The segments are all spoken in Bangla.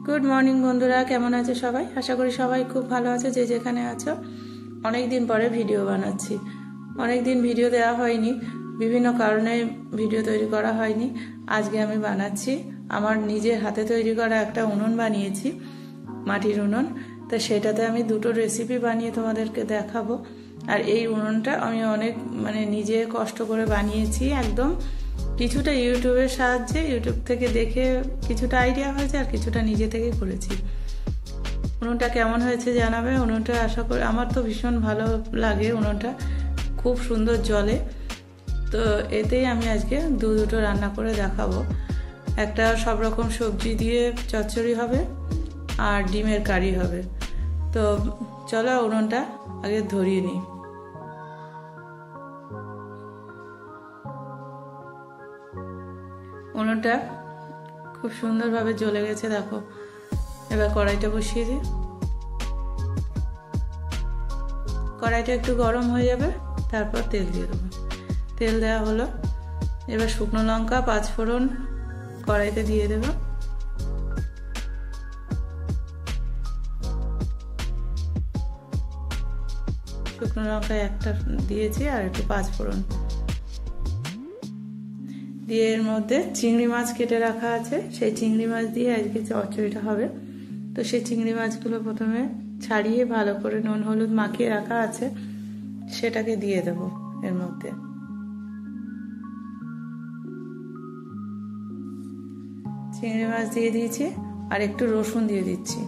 গুড মর্নিং বন্ধুরা, কেমন আছে সবাই? আশা করি সবাই খুব ভালো আছে। যে যেখানে আছো, অনেক দিন পরে ভিডিও বানাচ্ছি। অনেক দিন ভিডিও দেওয়া হয়নি, বিভিন্ন কারণে ভিডিও তৈরি করা হয়নি। আজকে আমি বানাচ্ছি, আমার নিজের হাতে তৈরি করা একটা উনুন বানিয়েছি, মাটির উনুন। তো সেটাতে আমি দুটো রেসিপি বানিয়ে তোমাদেরকে দেখাবো। আর এই উনুনটা আমি অনেক নিজে কষ্ট করে বানিয়েছি একদম। কিছুটা ইউটিউবের সাহায্যে, ইউটিউব থেকে দেখে কিছুটা আইডিয়া হয়েছে, আর কিছুটা নিজে থেকে করেছি। উনুনটা কেমন হয়েছে জানাবে। উনুনটা আশা করি, আমার তো ভীষণ ভালো লাগে, উনুনটা খুব সুন্দর জ্বলে। তো এতেই আমি আজকে দুটো রান্না করে দেখাবো। একটা সব রকম সবজি দিয়ে চচ্চড়ি হবে, আর ডিমের কারি হবে। তো চলো উনুনটা আগে ধরিয়ে নিই। উনুনটা খুব সুন্দরভাবে জ্বলে গেছে, দেখো। এবার কড়াইটা বসিয়ে দিই। কড়াইটা একটু গরম হয়ে যাবে, তারপর তেল দিয়ে দেবো। তেল দেওয়া হলো, এবার শুকনো লঙ্কা, পাঁচফোড়ন কড়াইতে দিয়ে দেবো। শুকনো লঙ্কা একটা দিয়েছি, আর একটু পাঁচফোড়ন দিয়ে এর মধ্যে চিংড়ি মাছ কেটে রাখা আছে, সেই চিংড়ি মাছ দিয়ে আজকে চচ্চড়িটা হবে। তো সেই চিংড়ি মাছগুলো প্রথমে ছাড়িয়ে ভালো করে নুন হলুদ মাখিয়ে রাখা আছে, সেটাকে দিয়ে দেব এর মধ্যে। চিংড়ি মাছ দিয়ে দিয়েছি, আর একটু রসুন দিয়ে দিচ্ছি।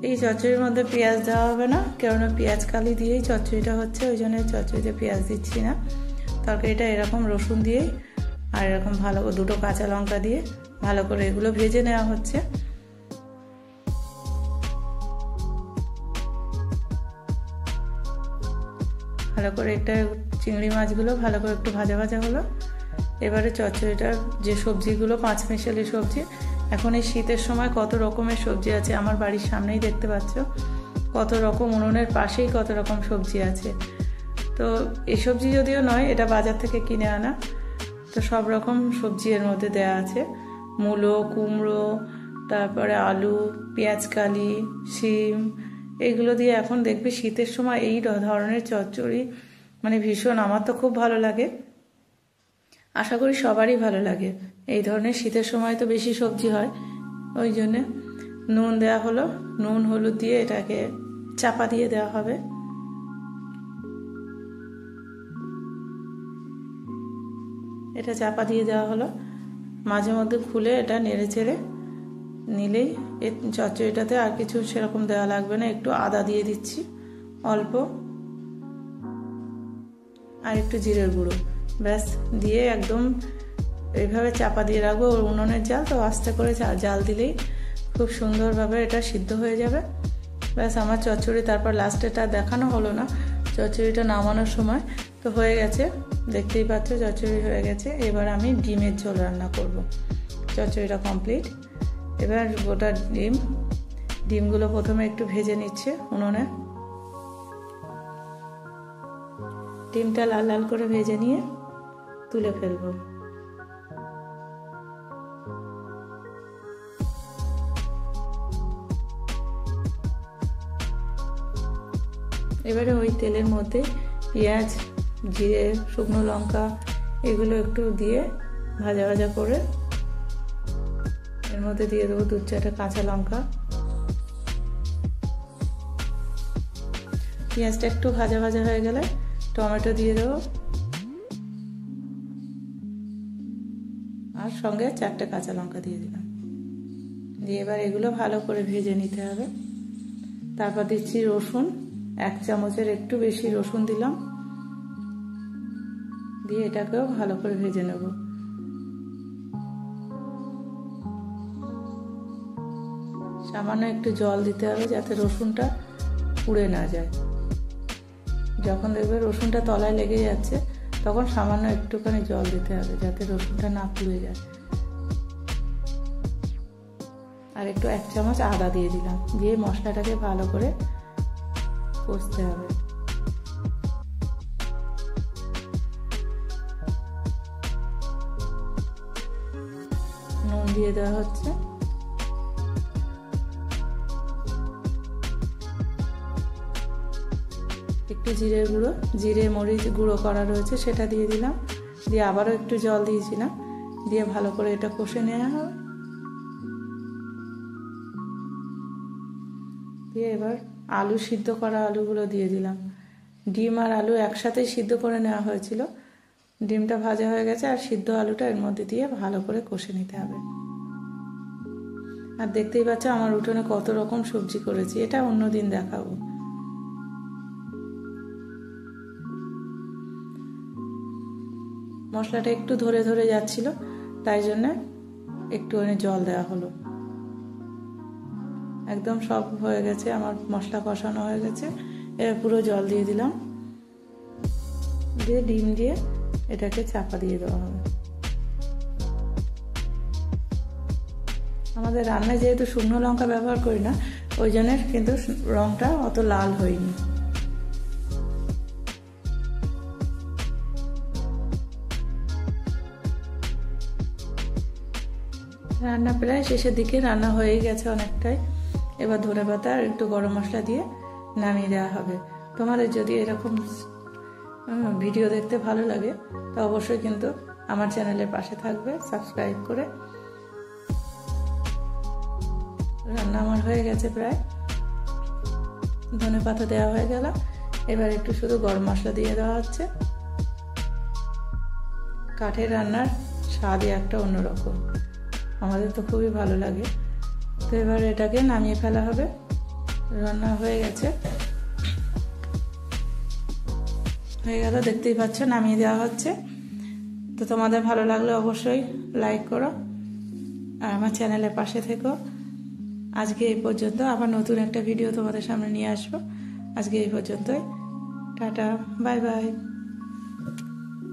এই চচ্চড়ির মধ্যে পেঁয়াজ দেওয়া হবে না, কেননা পেঁয়াজ কালি দিয়েই চচ্চড়িটা হচ্ছে, ওই জন্য চচ্চড়িতে পেঁয়াজ দিচ্ছি না। তরকারিটা এরকম রসুন দিয়েই, আর এরকম ভালো করে দুটো কাঁচা লঙ্কা দিয়ে ভালো করে এগুলো ভেজে নেওয়া হচ্ছে। ভালো করে একটা চিংড়ি মাছগুলো ভালো করে একটু ভাজা ভাজা হলো। এবারে চচ্চড়িটার যে সবজিগুলো, পাঁচমিশালি সবজি, এখন এই শীতের সময় কত রকমের সবজি আছে, আমার বাড়ির সামনেই দেখতে পাচ্ছ কত রকম, উনুনের পাশেই কত রকম সবজি আছে। তো এই সবজি যদিও নয়, এটা বাজার থেকে কিনে আনা। তো সব রকম সবজি এর মধ্যে দেয়া আছে, মূলো, কুমড়ো, তারপরে আলু, পেঁয়াজকালি, শিম, এইগুলো দিয়ে এখন দেখবি শীতের সময় এই ধরনের চচ্চড়ি ভীষণ, আমার তো খুব ভালো লাগে, আশা করি সবারই ভালো লাগে। এই ধরনের শীতের সময় তো বেশি সবজি হয়, ওই জন্যে। নুন দেওয়া হলো, নুন হলুদ দিয়ে এটাকে চাপা দিয়ে দেওয়া হবে। এটা চাপা দিয়ে দেওয়া হলো, মাঝে মধ্যে খুলে এটা নেড়ে চেড়ে নিলেই এই চচ্চড়িটাতে আর কিছু সেরকম দেওয়া লাগবে না। একটু আদা দিয়ে দিচ্ছি অল্প, আর একটু জিরের গুঁড়ো, ব্যাস দিয়ে একদম এইভাবে চাপা দিয়ে রাখবো। উনুনের জাল তো, আস্তে করে জাল দিলেই খুব সুন্দরভাবে এটা সিদ্ধ হয়ে যাবে। ব্যাস আমার চচ্চড়ি, তারপর লাস্টেটা দেখানো হলো না, চচ্চড়িটা নামানোর সময় তো হয়ে গেছে, দেখতেই পাচ্ছ চচ্চড়ি হয়ে গেছে। এবার আমি ডিমের ঝোল রান্না করব। চচ্চড়িটা কমপ্লিট। এবার গোটা ডিমগুলো প্রথমে একটু ভেজে নিচ্ছে উনুনে। ডিমটা লাল লাল করে ভেজে নিয়ে তুলে ফেলবো। এবারে ওই তেলের মধ্যে পেঁয়াজ, জিরে, শুকনো লঙ্কা এগুলো একটু দিয়ে ভাজা ভাজা করে এর মধ্যে দিয়ে দেবো 2-4টা কাঁচা লঙ্কা। পেঁয়াজটা একটু ভাজা ভাজা হয়ে গেলে টমেটো দিয়ে দেবো, আর সঙ্গে 4টে কাঁচা লঙ্কা দিয়ে দিলাম। দিয়ে এবার এগুলো ভালো করে ভেজে নিতে হবে। তারপর দিচ্ছি রসুন, 1 চামচের একটু বেশি রসুন দিলাম, দিয়ে এটাকেও ভালো করে ভেজে নেব। সামান্য একটু জল দিতে হবে, যাতে রসুনটা পুড়ে না যায়। যখন দেখবে রসুনটা তলায় লেগে যাচ্ছে, তখন সামান্য একটুখানি জল দিতে হবে, যাতে রসুনটা না পুড়ে যায়। আর একটু 1 চামচ আদা দিয়ে দিলাম, দিয়ে মশলাটাকে ভালো করে কষতে হবে। নুন দিয়ে দেওয়া হচ্ছে, একটু জিরে মরিচ গুঁড়ো করা রয়েছে সেটা দিয়ে দিলাম, দিয়ে আবারও একটু জল দিয়েছিলাম, দিয়ে ভালো করে এটা কষে নেওয়া হবে। দিয়ে এবার আলু সিদ্ধ করা আলুগুলো দিয়ে দিলাম। ডিম আর আলু একসাথেই সিদ্ধ করে নেওয়া হয়েছিল, ডিমটা ভাজা হয়ে গেছে আর সিদ্ধ আলুটা এর মধ্যে দিয়ে ভালো করে কষে নিতে হবে। আর দেখতেই পাচ্ছ আমার উঠোনে কত রকম সবজি করেছি, এটা অন্যদিন দেখাবো। মশলাটা একটু ধরে ধরে যাচ্ছিল, তাই জন্য একটুখানি জল দেওয়া হলো। একদম সব হয়ে গেছে, আমার মশলা কষানো হয়ে গেছে। এবার পুরো জল দিয়ে দিলাম, দিয়ে ডিম দিয়ে এটাকে চাপা দিয়ে দেওয়া হবে। আমাদের রান্নায় যেহেতু শুকনো লঙ্কা ব্যবহার করি না, ওই জন্য কিন্তু রংটা অত লাল হয়নি। রান্না প্রায় শেষের দিকে, রান্না হয়েই গেছে অনেকটাই। এবার ধনেপাতা আর একটু গরম মশলা দিয়ে নামিয়ে দেওয়া হবে। তোমাদের যদি এরকম ভিডিও দেখতে ভালো লাগে তো অবশ্যই কিন্তু আমার চ্যানেলের পাশে থাকবে, সাবস্ক্রাইব করে। রান্না আমার হয়ে গেছে প্রায়, ধনেপাতা দেওয়া হয়ে গেল। এবার একটু শুধু গরম মশলা দিয়ে দেওয়া হচ্ছে। কাঠের রান্নার স্বাদই একটা অন্যরকম, আমাদের তো খুবই ভালো লাগে। তো এবার এটাকে নামিয়ে ফেলা হবে। রান্না হয়ে গেছে, হয়ে গেল, দেখতেই পাচ্ছ নামিয়ে দেওয়া হচ্ছে। তো তোমাদের ভালো লাগলে অবশ্যই লাইক করো আর আমার চ্যানেলের পাশে থেকো। আজকে এই পর্যন্ত, আবার নতুন একটা ভিডিও তোমাদের সামনে নিয়ে আসবো। আজকে এই পর্যন্তই, টাটা, বাই বাই।